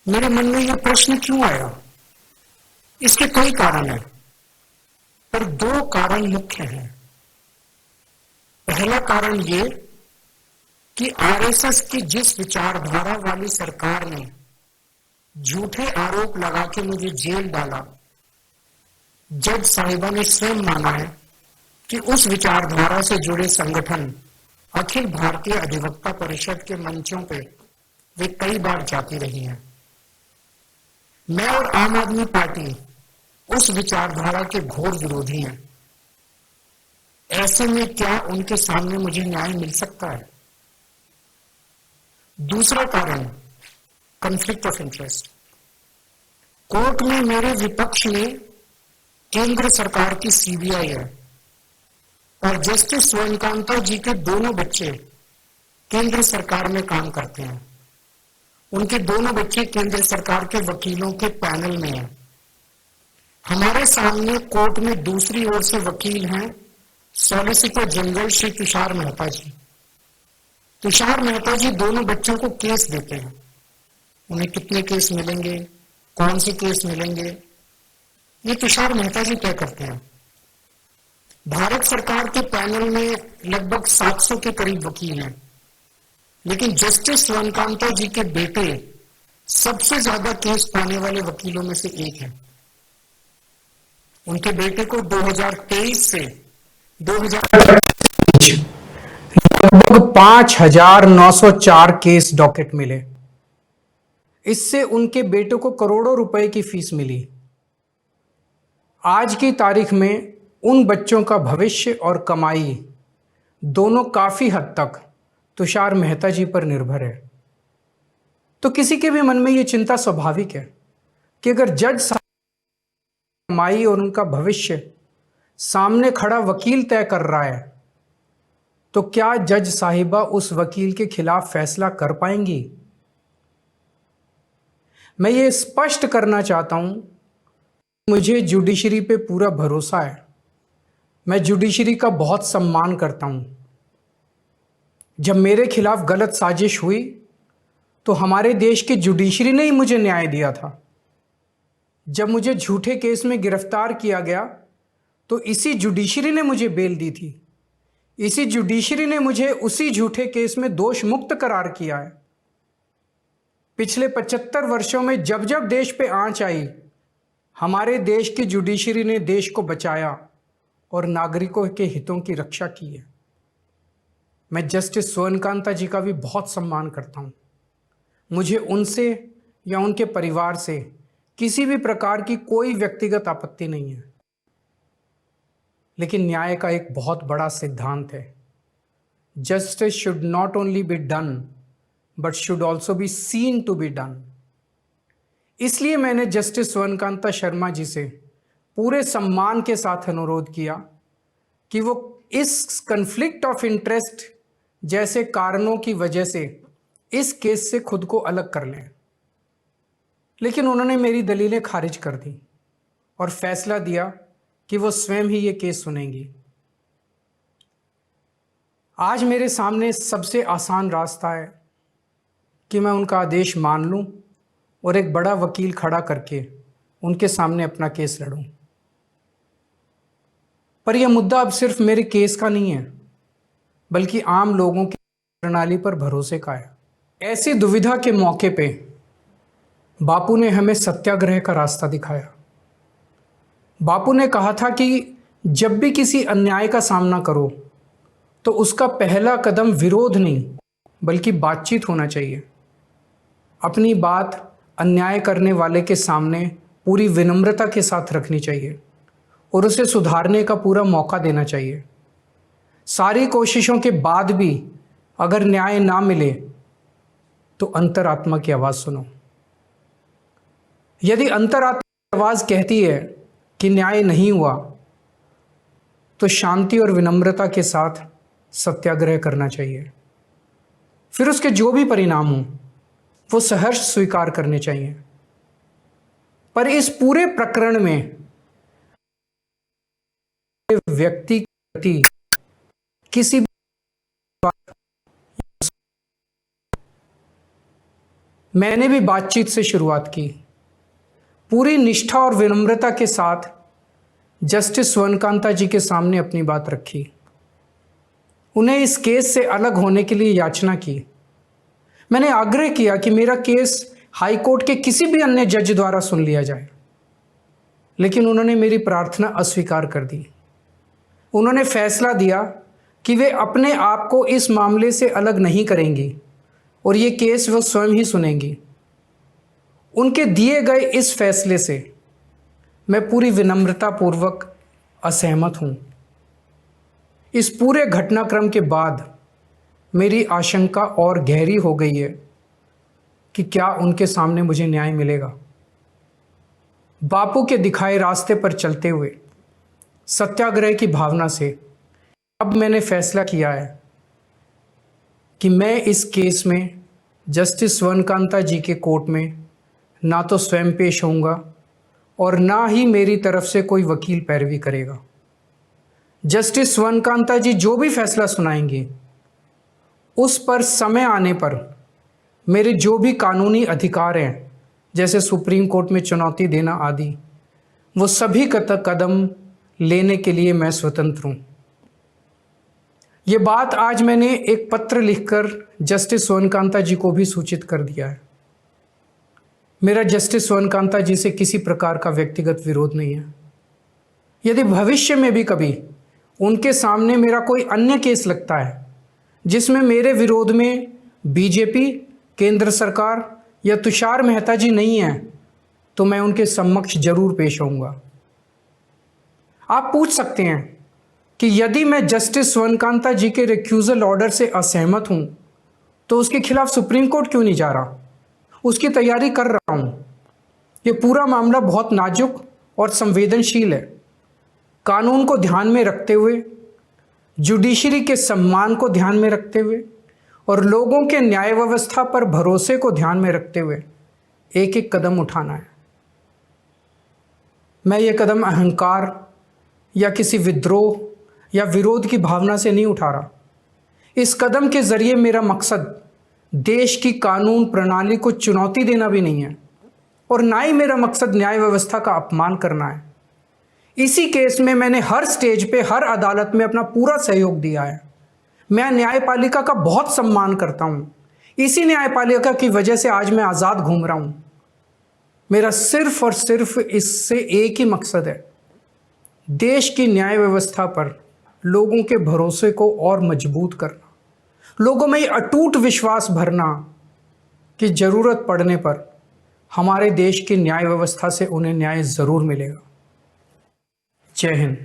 मेरे मन में यह प्रश्न क्यों आया? इसके कई कारण हैं, पर दो कारण मुख्य हैं। पहला कारण ये कि आरएसएस की जिस विचारधारा वाली सरकार ने झूठे आरोप लगा के मुझे जेल डाला, जज साहिबा ने स्वयं माना है कि उस विचारधारा से जुड़े संगठन अखिल भारतीय अधिवक्ता परिषद के मंचों पे वे कई बार जाती रही हैं। मैं और आम आदमी पार्टी उस विचारधारा के घोर विरोधी हैं। ऐसे में क्या उनके सामने मुझे न्याय मिल सकता है? दूसरा कारण, कॉन्फ्लिक्ट ऑफ इंटरेस्ट। कोर्ट में मेरे विपक्ष में केंद्र सरकार की सीबीआई है और जस्टिस सूर्यकांता जी के दोनों बच्चे केंद्र सरकार में काम करते हैं। उनके दोनों बच्चे केंद्र सरकार के वकीलों के पैनल में हैं। हमारे सामने कोर्ट में दूसरी ओर से वकील हैं सॉलिसिटर जनरल श्री तुषार मेहता जी। तुषार मेहता जी दोनों बच्चों को केस देते हैं। उन्हें कितने केस मिलेंगे, कौन से केस मिलेंगे, ये तुषार मेहता जी तय करते हैं। भारत सरकार के पैनल में लगभग 700 के करीब वकील हैं, लेकिन जस्टिस सूर्यकांता जी के बेटे सबसे ज्यादा केस पाने वाले वकीलों में से एक हैं। उनके बेटे को 2023 से 2025 लगभग 5,904 केस डॉकेट मिले। इससे उनके बेटे को करोड़ों रुपए की फीस मिली। आज की तारीख में उन बच्चों का भविष्य और कमाई दोनों काफी हद तक तुषार मेहता जी पर निर्भर है। तो किसी के भी मन में यह चिंता स्वाभाविक है कि अगर जज कमाई और उनका भविष्य सामने खड़ा वकील तय कर रहा है, तो क्या जज साहिबा उस वकील के खिलाफ फैसला कर पाएंगी? मैं ये स्पष्ट करना चाहता हूं, मुझे जुडिशरी पे पूरा भरोसा है। मैं जुडिशरी का बहुत सम्मान करता हूं। जब मेरे खिलाफ गलत साजिश हुई तो हमारे देश की जुडिशरी ने ही मुझे न्याय दिया था। जब मुझे झूठे केस में गिरफ्तार किया गया तो इसी जुडिशरी ने मुझे बेल दी थी। इसी जुडिशरी ने मुझे उसी झूठे केस में दोष मुक्त करार किया है। पिछले 75 वर्षों में जब जब देश पे आंच आई, हमारे देश की जुडिशरी ने देश को बचाया और नागरिकों के हितों की रक्षा की है। मैं जस्टिस सूर्यकांता जी का भी बहुत सम्मान करता हूं। मुझे उनसे या उनके परिवार से किसी भी प्रकार की कोई व्यक्तिगत आपत्ति नहीं है। लेकिन न्याय का एक बहुत बड़ा सिद्धांत है, justice should not only be done but should also be seen to be done. इसलिए मैंने जस्टिस सूर्यकांता शर्मा जी से पूरे सम्मान के साथ अनुरोध किया कि वो इस कन्फ्लिक्ट ऑफ इंटरेस्ट जैसे कारणों की वजह से इस केस से खुद को अलग कर लें। लेकिन उन्होंने मेरी दलीलें खारिज कर दी और फैसला दिया कि वो स्वयं ही ये केस सुनेंगी। आज मेरे सामने सबसे आसान रास्ता है कि मैं उनका आदेश मान लूं और एक बड़ा वकील खड़ा करके उनके सामने अपना केस लड़ूं। पर यह मुद्दा अब सिर्फ मेरे केस का नहीं है, बल्कि आम लोगों की प्रणाली पर भरोसे का है। ऐसी दुविधा के मौके पे बापू ने हमें सत्याग्रह का रास्ता दिखाया। बापू ने कहा था कि जब भी किसी अन्याय का सामना करो तो उसका पहला कदम विरोध नहीं बल्कि बातचीत होना चाहिए। अपनी बात अन्याय करने वाले के सामने पूरी विनम्रता के साथ रखनी चाहिए और उसे सुधारने का पूरा मौका देना चाहिए। सारी कोशिशों के बाद भी अगर न्याय ना मिले तो अंतरात्मा की आवाज़ सुनो। यदि अंतरात्मा की आवाज़ कहती है कि न्याय नहीं हुआ, तो शांति और विनम्रता के साथ सत्याग्रह करना चाहिए। फिर उसके जो भी परिणाम हों वो सहर्ष स्वीकार करने चाहिए। पर इस पूरे प्रकरण में व्यक्ति के प्रति किसी मैंने भी बातचीत से शुरुआत की। पूरी निष्ठा और विनम्रता के साथ जस्टिस स्वर्णकांता जी के सामने अपनी बात रखी। उन्हें इस केस से अलग होने के लिए याचना की। मैंने आग्रह किया कि मेरा केस हाई कोर्ट के किसी भी अन्य जज द्वारा सुन लिया जाए, लेकिन उन्होंने मेरी प्रार्थना अस्वीकार कर दी। उन्होंने फैसला दिया कि वे अपने आप को इस मामले से अलग नहीं करेंगी और ये केस वो स्वयं ही सुनेंगी। उनके दिए गए इस फैसले से मैं पूरी विनम्रता पूर्वक असहमत हूँ। इस पूरे घटनाक्रम के बाद मेरी आशंका और गहरी हो गई है कि क्या उनके सामने मुझे न्याय मिलेगा। बापू के दिखाए रास्ते पर चलते हुए सत्याग्रह की भावना से अब मैंने फैसला किया है कि मैं इस केस में जस्टिस स्वर्णकांता जी के कोर्ट में ना तो स्वयं पेश होऊंगा और ना ही मेरी तरफ से कोई वकील पैरवी करेगा। जस्टिस स्वर्णकांता जी जो भी फैसला सुनाएंगे उस पर समय आने पर मेरे जो भी कानूनी अधिकार हैं, जैसे सुप्रीम कोर्ट में चुनौती देना आदि, वो सभी कदम लेने के लिए मैं स्वतंत्र हूँ। ये बात आज मैंने एक पत्र लिखकर जस्टिस स्वर्णकांता जी को भी सूचित कर दिया है। मेरा जस्टिस स्वर्णकांता जी से किसी प्रकार का व्यक्तिगत विरोध नहीं है। यदि भविष्य में भी कभी उनके सामने मेरा कोई अन्य केस लगता है जिसमें मेरे विरोध में बीजेपी, केंद्र सरकार या तुषार मेहता जी नहीं हैं, तो मैं उनके समक्ष जरूर पेश होऊंगा। आप पूछ सकते हैं कि यदि मैं जस्टिस स्वर्णकांता जी के रिक्यूजल ऑर्डर से असहमत हूं तो उसके खिलाफ सुप्रीम कोर्ट क्यों नहीं जा रहा? उसकी तैयारी कर रहा हूं। ये पूरा मामला बहुत नाजुक और संवेदनशील है। कानून को ध्यान में रखते हुए, जुडिशरी के सम्मान को ध्यान में रखते हुए और लोगों के न्याय व्यवस्था पर भरोसे को ध्यान में रखते हुए एक एक कदम उठाना है। मैं ये कदम अहंकार या किसी विद्रोह या विरोध की भावना से नहीं उठा रहा। इस कदम के जरिए मेरा मकसद देश की कानून प्रणाली को चुनौती देना भी नहीं है और ना ही मेरा मकसद न्याय व्यवस्था का अपमान करना है। इसी केस में मैंने हर स्टेज पे, हर अदालत में अपना पूरा सहयोग दिया है। मैं न्यायपालिका का बहुत सम्मान करता हूँ। इसी न्यायपालिका की वजह से आज मैं आज़ाद घूम रहा हूँ। मेरा सिर्फ और सिर्फ इससे एक ही मकसद है, देश की न्याय व्यवस्था पर लोगों के भरोसे को और मजबूत करना, लोगों में ये अटूट विश्वास भरना कि ज़रूरत पड़ने पर हमारे देश की न्याय व्यवस्था से उन्हें न्याय ज़रूर मिलेगा। जय हिंद।